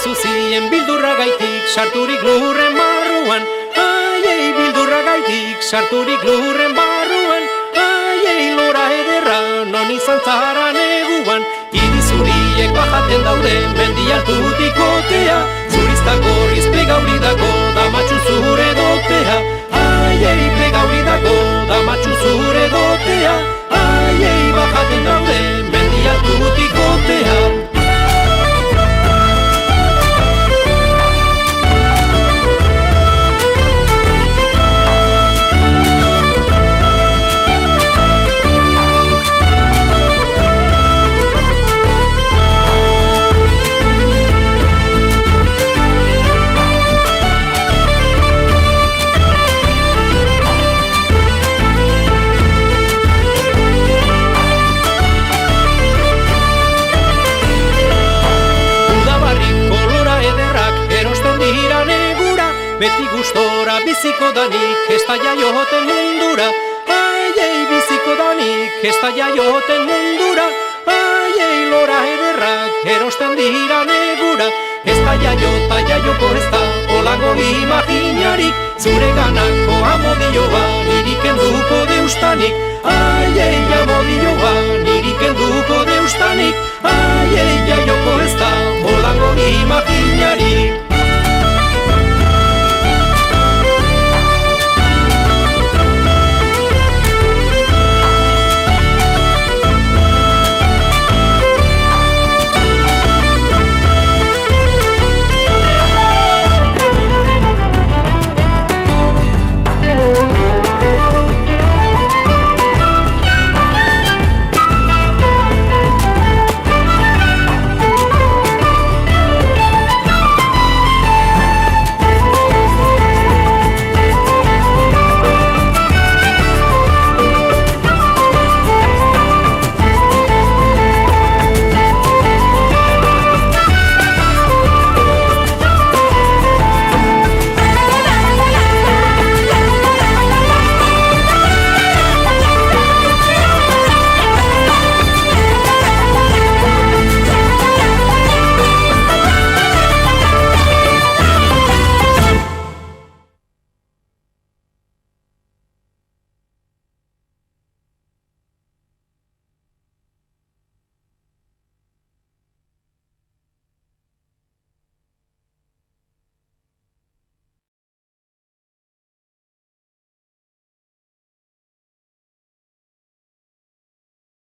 zuzien bildurra gaitik sarturik lurren barruan. Aiei, bildurra gaitik sarturik lurren barruan. Aiei, lora ederra non izan zara neguan. Idi zuriek bajaten daude mendi altutik otea. Zurizta gorriz plegauri dago damatxu zure dotea. Aiei, plegauri dago damatxu zure dotea. Aiei, bajaten daude mendi altutik otea. Beti gustora biziko danik, ez da jaioten mundura. Aiei, biziko danik, ez da jaioten mundura. Aiei, lora ederrak erosten dira negura. Ez da jaiota jaioko ez da olango imaginarik. Zure ganako amodioa niri